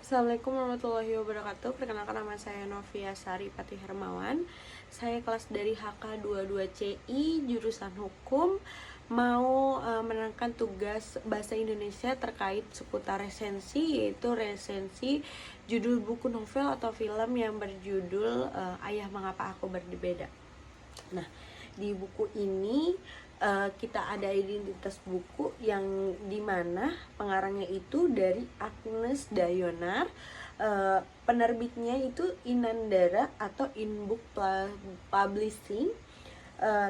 Assalamualaikum warahmatullahi wabarakatuh. Perkenalkan, nama saya Novia Sari Patih Hermawan. Saya kelas dari HK22CI jurusan Hukum, mau menerangkan tugas bahasa Indonesia terkait seputar resensi, yaitu resensi judul buku novel atau film yang berjudul Ayah Mengapa Aku Berbeda. Nah, di buku ini kita ada identitas buku yang dimana pengarangnya itu dari Agnes Dayonar, penerbitnya itu Inandara atau Inbook Publishing,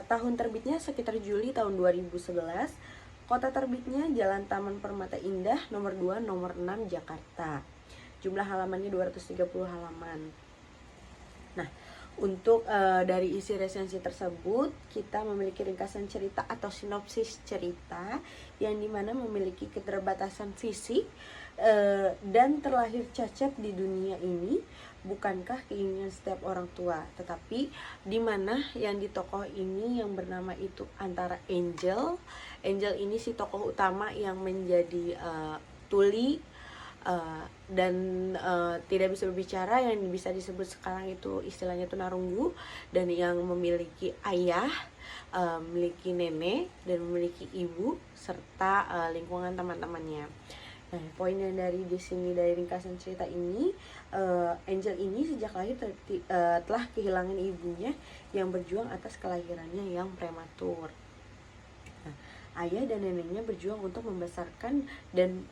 tahun terbitnya sekitar Juli tahun 2011, kota terbitnya Jalan Taman Permata Indah nomor 2 nomor 6 Jakarta, jumlah halamannya 230 halaman. Nah, untuk dari isi resensi tersebut kita memiliki ringkasan cerita atau sinopsis cerita yang dimana memiliki keterbatasan fisik dan terlahir cacat di dunia ini bukankah keinginan setiap orang tua, tetapi dimana yang di tokoh ini yang bernama itu antara Angel ini si tokoh utama yang menjadi tuli dan tidak bisa berbicara, yang bisa disebut sekarang itu istilahnya tunarunggu, dan yang memiliki ayah, memiliki nenek, dan memiliki ibu serta lingkungan teman-temannya. Nah, poin yang dari di sini dari ringkasan cerita ini, Angel ini sejak lahir telah kehilangan ibunya yang berjuang atas kelahirannya yang prematur. Ayah dan neneknya berjuang untuk membesarkan dan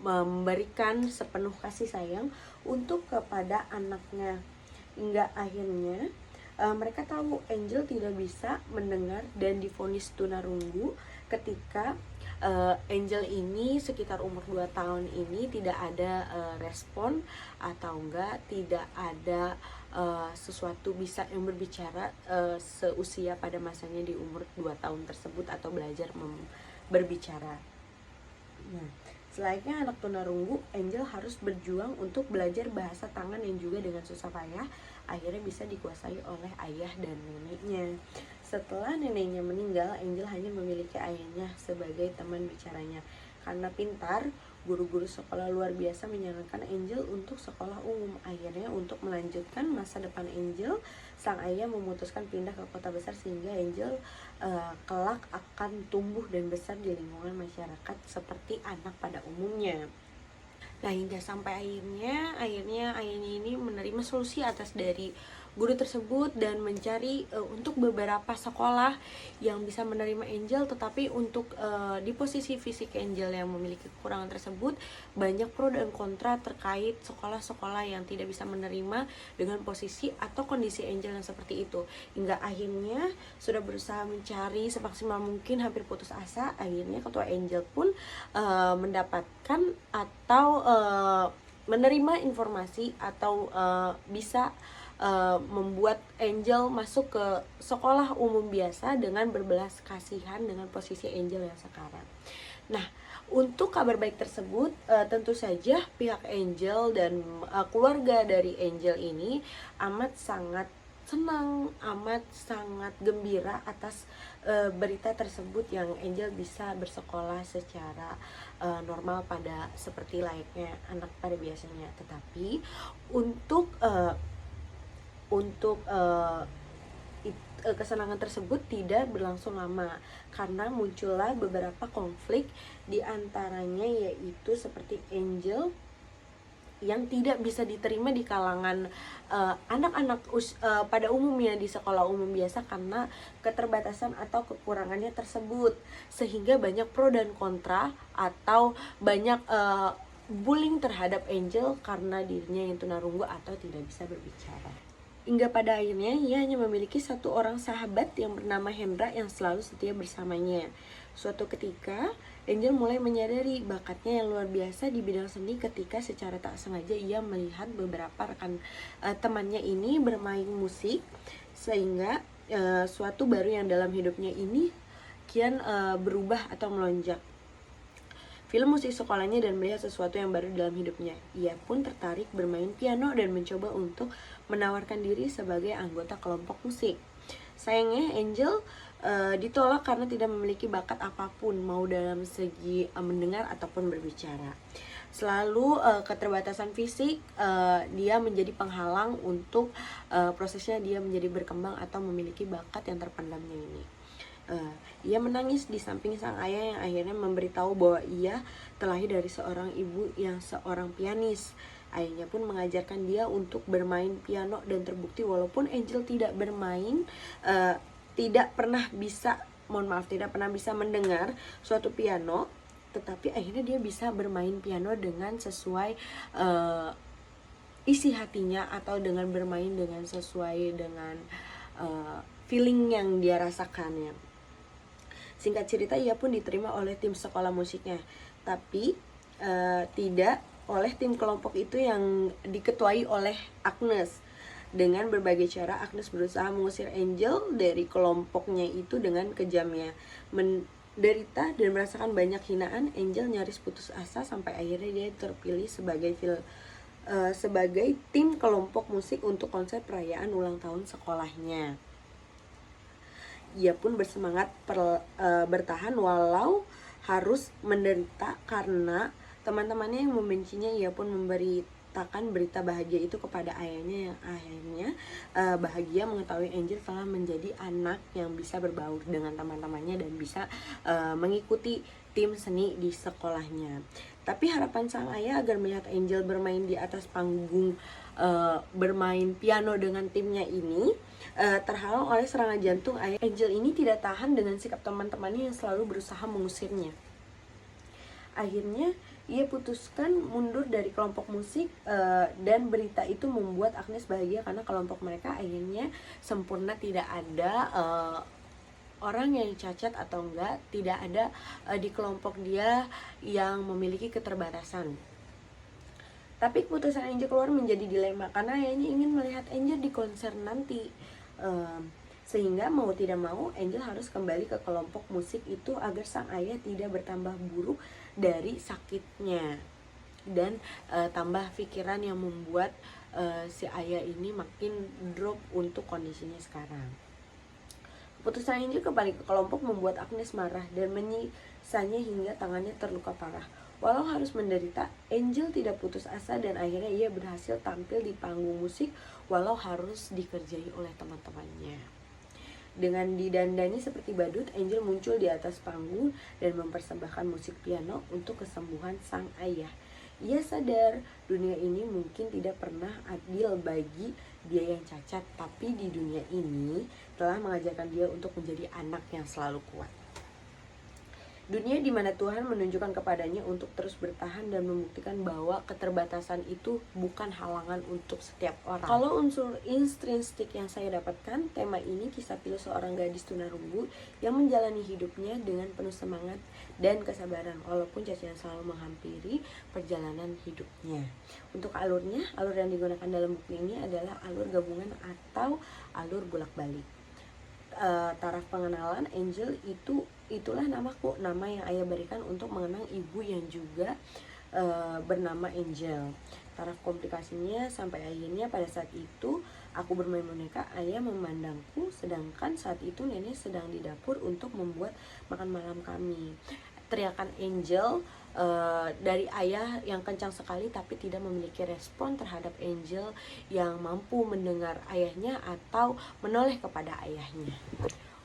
memberikan sepenuh kasih sayang untuk kepada anaknya, hingga akhirnya mereka tahu Angel tidak bisa mendengar dan divonis tunarunggu ketika Angel ini sekitar umur 2 tahun ini tidak ada respon atau tidak ada sesuatu bisa yang berbicara seusia pada masanya di umur 2 tahun tersebut atau belajar berbicara. Nah, selayaknya anak tunarunggu, Angel harus berjuang untuk belajar bahasa tangan yang juga dengan susah payah akhirnya bisa dikuasai oleh ayah dan neneknya. Setelah neneknya meninggal, Angel hanya memiliki ayahnya sebagai teman bicaranya. Karena pintar, guru-guru sekolah luar biasa menyarankan Angel untuk sekolah umum. Akhirnya untuk melanjutkan masa depan Angel, sang ayah memutuskan pindah ke kota besar sehingga Angel kelak akan tumbuh dan besar di lingkungan masyarakat seperti anak pada umumnya. Nah, hingga sampai akhirnya ayahnya ini menerima solusi atas dari guru tersebut dan mencari untuk beberapa sekolah yang bisa menerima Angel, tetapi untuk di posisi fisik Angel yang memiliki kekurangan tersebut, banyak pro dan kontra terkait sekolah-sekolah yang tidak bisa menerima dengan posisi atau kondisi Angel yang seperti itu. Hingga akhirnya sudah berusaha mencari semaksimal mungkin, hampir putus asa, akhirnya ketua Angel pun mendapatkan atau menerima informasi atau bisa membuat Angel masuk ke sekolah umum biasa dengan berbelas kasihan dengan posisi Angel yang sekarang. Nah, untuk kabar baik tersebut tentu saja pihak Angel dan keluarga dari Angel ini amat sangat senang, amat sangat gembira atas berita tersebut yang Angel bisa bersekolah secara normal pada seperti layaknya anak pada biasanya. Tetapi untuk kesenangan tersebut tidak berlangsung lama karena muncullah beberapa konflik, di antaranya yaitu seperti Angel yang tidak bisa diterima di kalangan anak-anak pada umumnya di sekolah umum biasa karena keterbatasan atau kekurangannya tersebut, sehingga banyak pro dan kontra atau banyak bullying terhadap Angel karena dirinya yang tunarunggu atau tidak bisa berbicara. Hingga pada akhirnya ia hanya memiliki satu orang sahabat yang bernama Hendra yang selalu setia bersamanya. Suatu ketika, Angel mulai menyadari bakatnya yang luar biasa di bidang seni ketika secara tak sengaja ia melihat beberapa rekan temannya ini bermain musik, sehingga suatu baru yang dalam hidupnya ini kian berubah atau melonjak. Film musik sekolahnya dan melihat sesuatu yang baru dalam hidupnya. Ia pun tertarik bermain piano dan mencoba untuk menawarkan diri sebagai anggota kelompok musik. Sayangnya Angel ditolak karena tidak memiliki bakat apapun, mau dalam segi mendengar ataupun berbicara. Selalu keterbatasan fisik dia menjadi penghalang untuk prosesnya dia menjadi berkembang atau memiliki bakat yang terpendamnya ini. Ia menangis di samping sang ayah yang akhirnya memberitahu bahwa ia terlahir dari seorang ibu yang seorang pianis. Ayahnya pun mengajarkan dia untuk bermain piano, dan terbukti walaupun Angel tidak bermain, tidak pernah bisa mendengar suatu piano, tetapi akhirnya dia bisa bermain piano dengan sesuai isi hatinya, atau dengan bermain dengan sesuai dengan feeling yang dia rasakannya. Singkat cerita, ia pun diterima oleh tim sekolah musiknya, tapi tidak oleh tim kelompok itu yang diketuai oleh Agnes. Dengan berbagai cara, Agnes berusaha mengusir Angel dari kelompoknya itu dengan kejamnya. Menderita dan merasakan banyak hinaan, Angel nyaris putus asa sampai akhirnya dia terpilih sebagai tim kelompok musik untuk konser perayaan ulang tahun sekolahnya. Ia pun bersemangat bertahan walau harus menderita karena teman-temannya yang membencinya. Ia pun memberitakan berita bahagia itu kepada ayahnya, yang akhirnya bahagia mengetahui Angel telah menjadi anak yang bisa berbaur dengan teman-temannya dan bisa mengikuti tim seni di sekolahnya. Tapi harapan sang ayah agar melihat Angel bermain di atas panggung bermain piano dengan timnya ini terhalang oleh serangan jantung ayah. Angel ini tidak tahan dengan sikap teman-temannya yang selalu berusaha mengusirnya. Akhirnya ia putuskan mundur dari kelompok musik, dan berita itu membuat Agnes bahagia karena kelompok mereka akhirnya sempurna, tidak ada orang yang cacat atau enggak, tidak ada di kelompok dia yang memiliki keterbatasan. Tapi keputusan Angel keluar menjadi dilema karena ayahnya ingin melihat Angel di konser nanti. Sehingga mau tidak mau Angel harus kembali ke kelompok musik itu agar sang ayah tidak bertambah buruk dari sakitnya, dan tambah pikiran yang membuat si ayah ini makin drop untuk kondisinya sekarang. Keputusan Angel kembali ke kelompok membuat Agnes marah dan menyiksanya hingga tangannya terluka parah. Walau harus menderita, Angel tidak putus asa dan akhirnya ia berhasil tampil di panggung musik walau harus dikerjai oleh teman-temannya. Dengan didandani seperti badut, Angel muncul di atas panggung dan mempersembahkan musik piano untuk kesembuhan sang ayah. Ia sadar dunia ini mungkin tidak pernah adil bagi dia yang cacat, tapi di dunia ini telah mengajarkan dia untuk menjadi anak yang selalu kuat. Dunia di mana Tuhan menunjukkan kepadanya untuk terus bertahan dan membuktikan bahwa keterbatasan itu bukan halangan untuk setiap orang. Kalau unsur intrinsik yang saya dapatkan, tema ini kisah pilu seorang gadis tunarungu yang menjalani hidupnya dengan penuh semangat dan kesabaran walaupun cacian selalu menghampiri perjalanan hidupnya. Untuk alurnya, alur yang digunakan dalam buku ini adalah alur gabungan atau alur bolak-balik. Taraf pengenalan Angel itulah namaku, nama yang ayah berikan untuk mengenang ibu yang juga bernama Angel. Taraf komplikasinya sampai akhirnya pada saat itu aku bermain boneka, ayah memandangku, sedangkan saat itu nenek sedang di dapur untuk membuat makan malam kami. Teriakan Angel dari ayah yang kencang sekali tapi tidak memiliki respon terhadap Angel yang mampu mendengar ayahnya atau menoleh kepada ayahnya.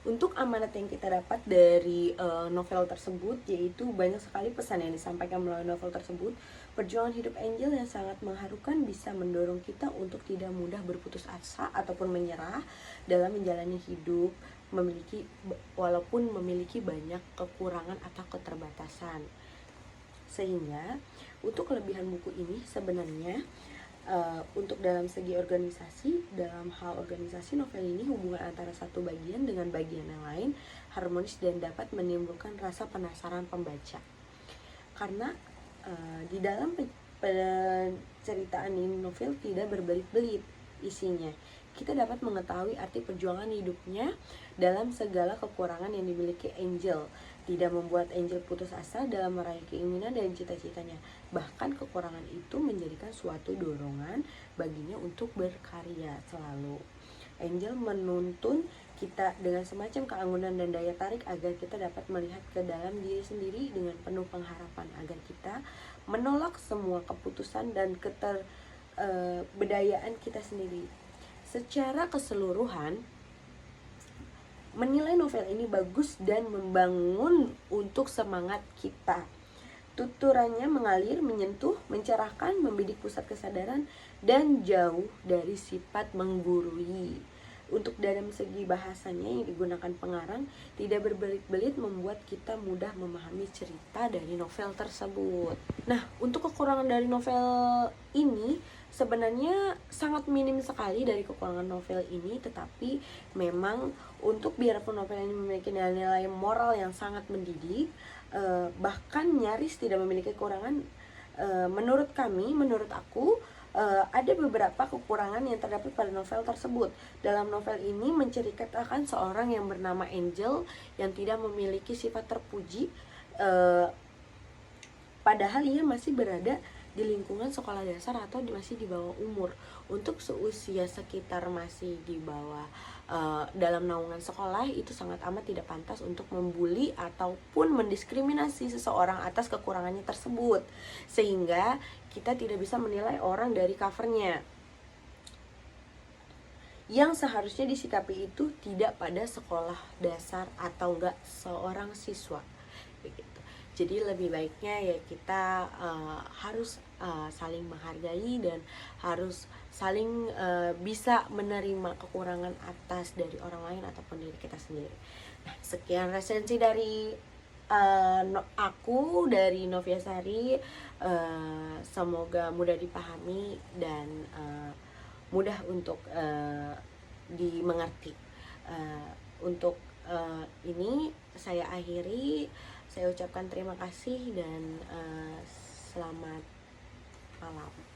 Untuk amanat yang kita dapat dari novel tersebut, yaitu banyak sekali pesan yang disampaikan melalui novel tersebut. Perjuangan hidup Angel yang sangat mengharukan bisa mendorong kita untuk tidak mudah berputus asa ataupun menyerah dalam menjalani hidup, walaupun memiliki banyak kekurangan atau keterbatasan. Sehingga untuk kelebihan buku ini sebenarnya untuk dalam segi organisasi, dalam hal organisasi novel ini hubungan antara satu bagian dengan bagian yang lain harmonis dan dapat menimbulkan rasa penasaran pembaca. Karena di dalam penceritaan ini novel tidak berbelit-belit isinya. Kita dapat mengetahui arti perjuangan hidupnya dalam segala kekurangan yang dimiliki Angel. Tidak membuat Angel putus asa dalam meraih keinginan dan cita-citanya. Bahkan kekurangan itu menjadikan suatu dorongan baginya untuk berkarya selalu. Angel menuntun kita dengan semacam keanggunan dan daya tarik agar kita dapat melihat ke dalam diri sendiri dengan penuh pengharapan, agar kita menolak semua keputusan dan keterbedayaan kita sendiri. Secara keseluruhan, menilai novel ini bagus dan membangun untuk semangat kita. Tuturannya mengalir, menyentuh, mencerahkan, membidik pusat kesadaran, dan jauh dari sifat menggurui. Untuk dalam segi bahasanya yang digunakan pengarang, tidak berbelit-belit, membuat kita mudah memahami cerita dari novel tersebut. Nah, untuk kekurangan dari novel ini sebenarnya sangat minim sekali dari kekurangan novel ini, tetapi memang untuk biarpun novel ini memiliki nilai-nilai moral yang sangat mendidik, bahkan nyaris tidak memiliki kekurangan, menurut aku ada beberapa kekurangan yang terdapat pada novel tersebut. Dalam novel ini menceritakan seorang yang bernama Angel yang tidak memiliki sifat terpuji, padahal ia masih berada di lingkungan sekolah dasar atau masih di bawah umur. Untuk seusia sekitar masih di bawah dalam naungan sekolah, itu sangat amat tidak pantas untuk membuli ataupun mendiskriminasi seseorang atas kekurangannya tersebut, sehingga kita tidak bisa menilai orang dari covernya. Yang seharusnya disikapi itu tidak pada sekolah dasar atau enggak seorang siswa, begitu. Jadi lebih baiknya ya kita harus saling menghargai dan harus saling bisa menerima kekurangan atas dari orang lain ataupun diri kita sendiri. Nah, sekian resensi dari aku dari Novia Sari. Semoga mudah dipahami dan mudah untuk dimengerti. Untuk ini saya akhiri. Saya ucapkan terima kasih dan selamat malam.